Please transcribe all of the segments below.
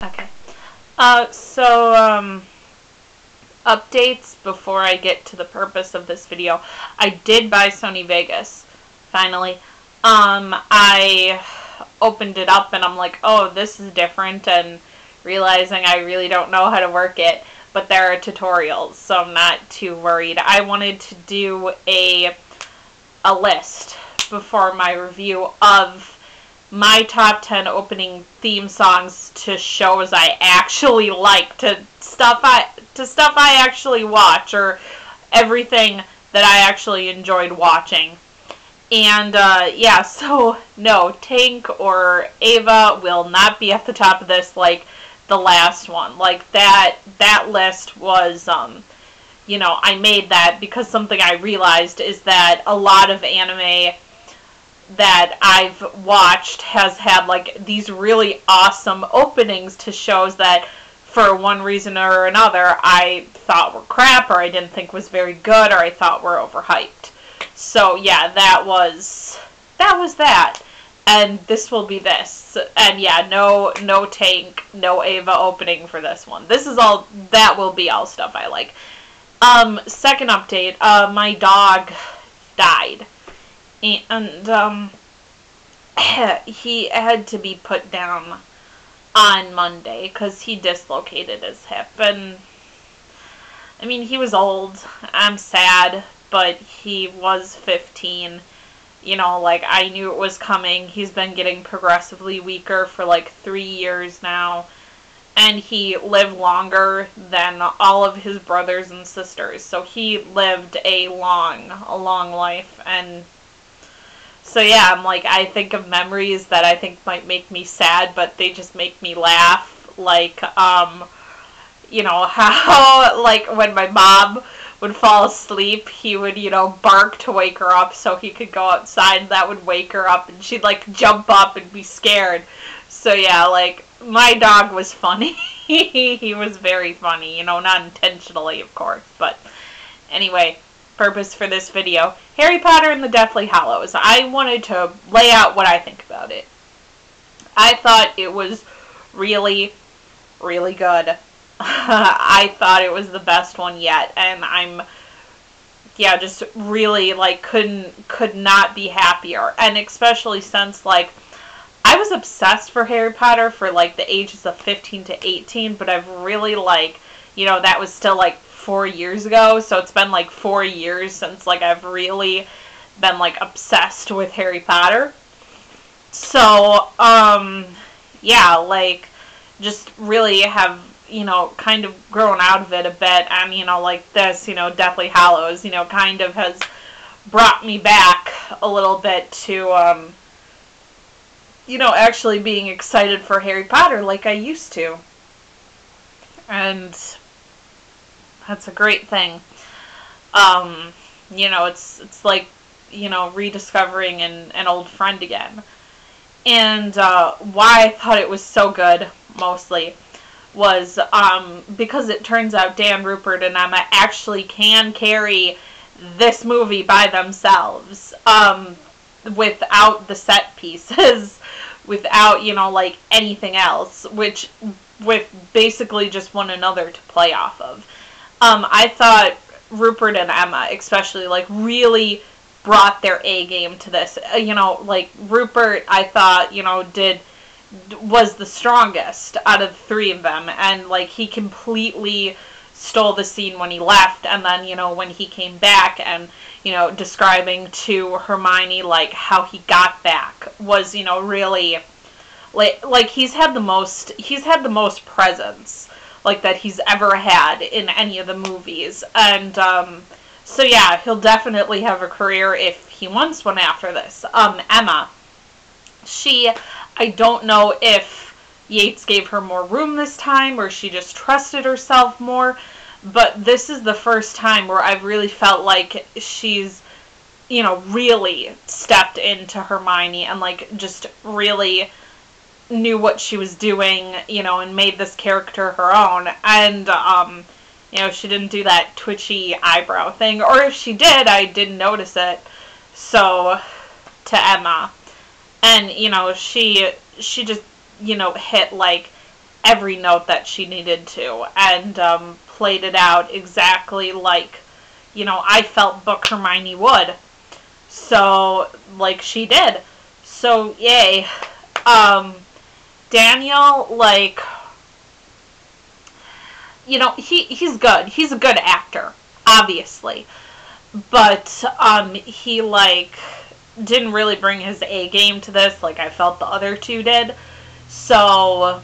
Okay. So, updates before I get to the purpose of this video. I did buy Sony Vegas, finally. I opened it up and I'm like, oh, this is different, and realizing I really don't know how to work it, but there are tutorials, so I'm not too worried. I wanted to do a list before my review of my top 10 opening theme songs to shows I actually like, to stuff I actually watch, or everything that I actually enjoyed watching. And yeah, so no, Tank or Ava will not be at the top of this like the last one. Like that list was I made that because something I realized is that a lot of anime that I've watched has had like these really awesome openings to shows that for one reason or another I thought were crap, or I didn't think was very good, or I thought were overhyped. So yeah, that was that. And this will be this. And yeah, no Tank, no Ava opening for this one. That will be all stuff I like. Second update, my dog died. And he had to be put down on Monday because he dislocated his hip. And I mean, he was old. I'm sad, but he was 15. Like, I knew it was coming. He's been getting progressively weaker for like 3 years now. And he lived longer than all of his brothers and sisters. So he lived a long life. And so yeah, I'm like, I think of memories that I think might make me sad, but they just make me laugh. Like, how, like, when my mom would fall asleep, he would, bark to wake her up so he could go outside, and that would wake her up, and she'd, like, jump up and be scared. So yeah, like, my dog was funny. He was very funny, not intentionally, of course, but anyway, purpose for this video, Harry Potter and the Deathly Hallows. I wanted to lay out what I think about it. I thought it was really, really good. I thought it was the best one yet, and I'm, yeah, just really, like, could not be happier. And especially since, like, I was obsessed for Harry Potter for, like, the ages of 15 to 18, but I've really, like, that was still, like, 4 years ago, so it's been, like, 4 years since, like, I've really been, like, obsessed with Harry Potter. So, yeah, like, just really have, kind of grown out of it a bit, and, like this, Deathly Hallows, kind of has brought me back a little bit to, actually being excited for Harry Potter like I used to. And that's a great thing. It's like, rediscovering an old friend again. And why I thought it was so good, mostly, was because it turns out Dan, Rupert, and Emma actually can carry this movie by themselves, without the set pieces, without, like, anything else, with basically just one another to play off of. I thought Rupert and Emma, especially, like, really brought their A game to this. Like, Rupert, I thought, was the strongest out of the three of them, and, like, he completely stole the scene when he left, and then, when he came back and, describing to Hermione, like, how he got back was, really, like, he's had the most presence, like, that he's ever had in any of the movies, and, so yeah, he'll definitely have a career if he wants one after this. Emma, I don't know if Yates gave her more room this time, or she just trusted herself more, but this is the first time where I've really felt like she's, really stepped into Hermione, and, like, just really knew what she was doing, and made this character her own, and, she didn't do that twitchy eyebrow thing, or if she did, I didn't notice it. So, to Emma. And, she just, hit, like, every note that she needed to, and played it out exactly like, you know, I felt Book Hermione would. So, like she did. So, yay. Daniel, like, you know, he's good. He's a good actor, obviously. But, he, like, didn't really bring his A game to this, like I felt the other two did. So,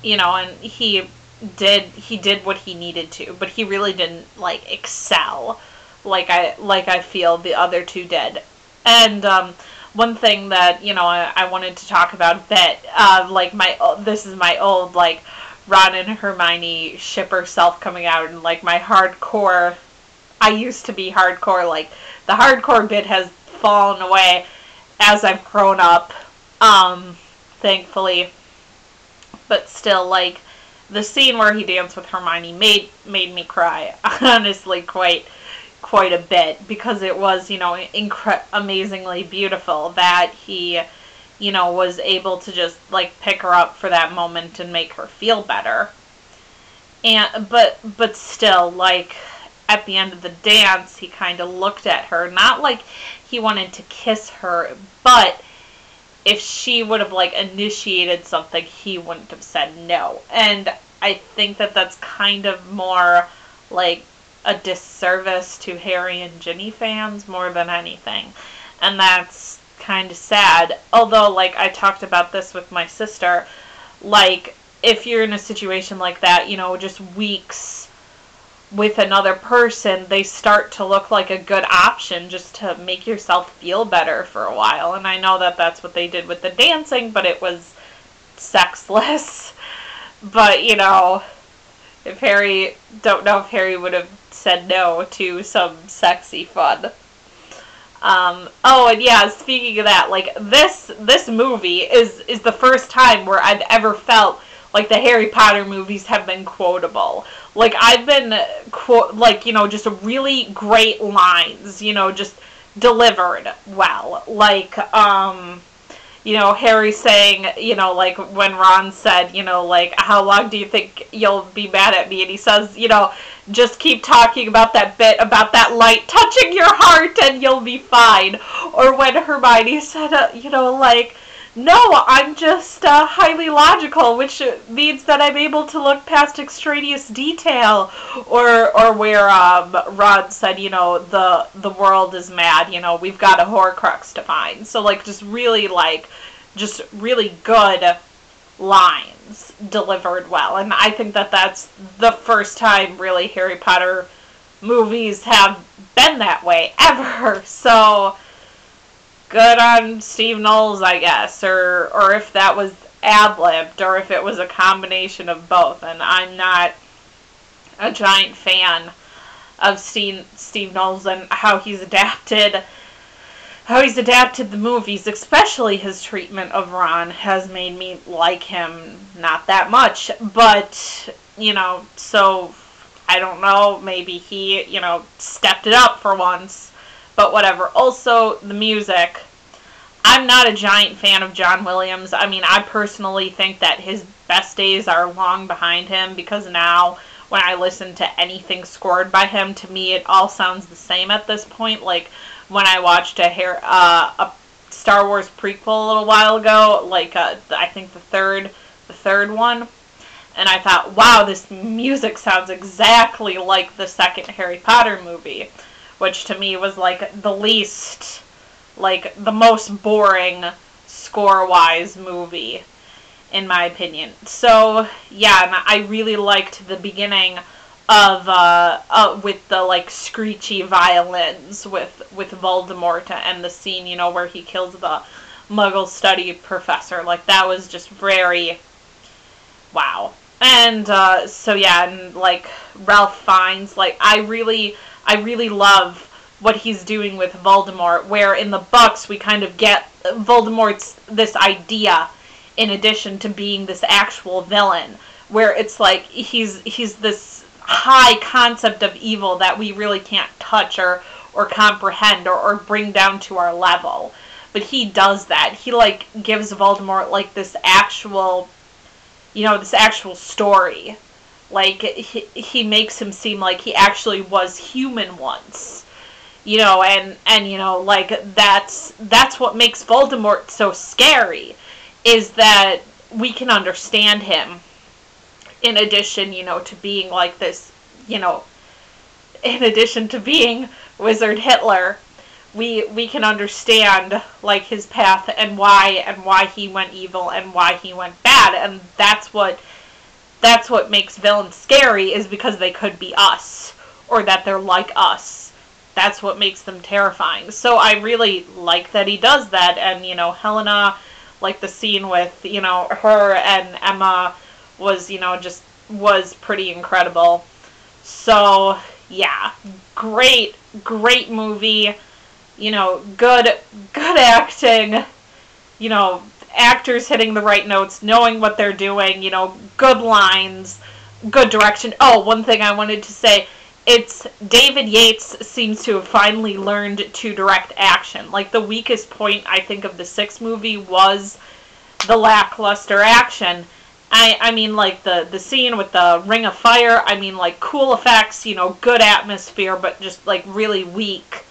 you know, and he did what he needed to, but he really didn't, like, excel like I feel the other two did. And, one thing that, you know, I wanted to talk about a bit, like, this is my old, like, Ron and Hermione shipper self coming out, and, like, my hardcore, I used to be hardcore, like, the hardcore bit has fallen away as I've grown up, thankfully. But still, like, the scene where he danced with Hermione made me cry, honestly, quite a bit, because it was, you know, amazingly beautiful that he, you know, was able to just, like, pick her up for that moment and make her feel better. And but still, like, at the end of the dance, he kind of looked at her, not like he wanted to kiss her, but if she would have, like, initiated something, he wouldn't have said no. And I think that that's kind of more, like, a disservice to Harry and Ginny fans more than anything. And that's kind of sad. Although, like, I talked about this with my sister, like, if you're in a situation like that, you know, just weeks with another person, they start to look like a good option just to make yourself feel better for a while. And I know that that's what they did with the dancing, but it was sexless. But, you know, don't know if Harry would have said no to some sexy fun. Oh, and yeah, speaking of that, like, this movie is the first time where I've ever felt like the Harry Potter movies have been quotable. Like, I've been, like, you know, just really great lines, you know, just delivered well. Like, you know, Harry saying, you know, like, when Ron said, you know, like, how long do you think you'll be mad at me? And he says, you know, just keep talking about that bit, about that light touching your heart and you'll be fine. Or when Hermione said, you know, like, no, I'm just highly logical, which means that I'm able to look past extraneous detail. Or where Ron said, you know, the world is mad, you know, we've got a Horcrux to find. So, like, just really, like, just really good lines delivered well. And I think that that's the first time, really, Harry Potter movies have been that way, ever. So, good on Steve Knowles, I guess, or if that was ad-libbed, or if it was a combination of both. And I'm not a giant fan of Steve Knowles and how he's adapted the movies, especially his treatment of Ron has made me like him not that much. But, you know, so I don't know, maybe he, you know, stepped it up for once. But whatever. Also, the music. I'm not a giant fan of John Williams. I mean, I personally think that his best days are long behind him, because now when I listen to anything scored by him, to me it all sounds the same at this point. Like when I watched a Star Wars prequel a little while ago, like I think the third one, and I thought, wow, this music sounds exactly like the second Harry Potter movie, which to me was like the least, like the most boring score-wise movie, in my opinion. So yeah, and I really liked the beginning of with the like screechy violins with Voldemort, and the scene, you know, where he kills the Muggle study professor. Like, that was just very wow. And so yeah, and like Ralph Fiennes, like I really love what he's doing with Voldemort, where in the books we kind of get Voldemort's this idea in addition to being this actual villain, where it's like he's this high concept of evil that we really can't touch or comprehend or bring down to our level. But he does that. He like gives Voldemort like this actual this actual story. Like, he makes him seem like he actually was human once. Like, that's what makes Voldemort so scary, is that we can understand him, in addition, to being like this, in addition to being Wizard Hitler, we can understand, like, his path and why he went evil and why he went bad, and that's what makes villains scary, is because they could be us, or that they're like us. That's what makes them terrifying. So I really like that he does that, and, Helena, like, the scene with, her and Emma was, was pretty incredible. So, yeah, great movie, good acting, actors hitting the right notes, knowing what they're doing, good lines, good direction. Oh, one thing I wanted to say, it's David Yates seems to have finally learned to direct action. Like, the weakest point, I think, of the Six movie was the lackluster action. I mean, like, the scene with the Ring of Fire, I mean, like, cool effects, good atmosphere, but just, like, really weak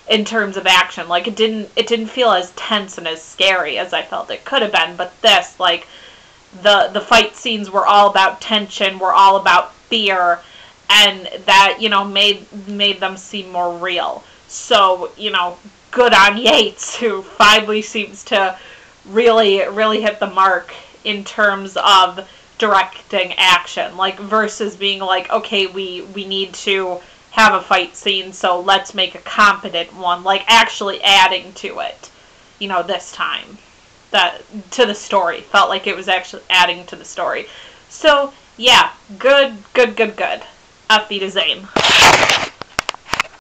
in terms of action. Like, it didn't feel as tense and as scary as I felt it could have been. But this, like, the fight scenes were all about tension, were all about fear, and that, made them seem more real. So, good on Yates, who finally seems to really hit the mark in terms of directing action, like, versus being like, okay, we need to have a fight scene, so let's make a competent one, like, actually adding to it, this time, that to the story. Felt like it was actually adding to the story. So, yeah, good. Auf Wiedersehen.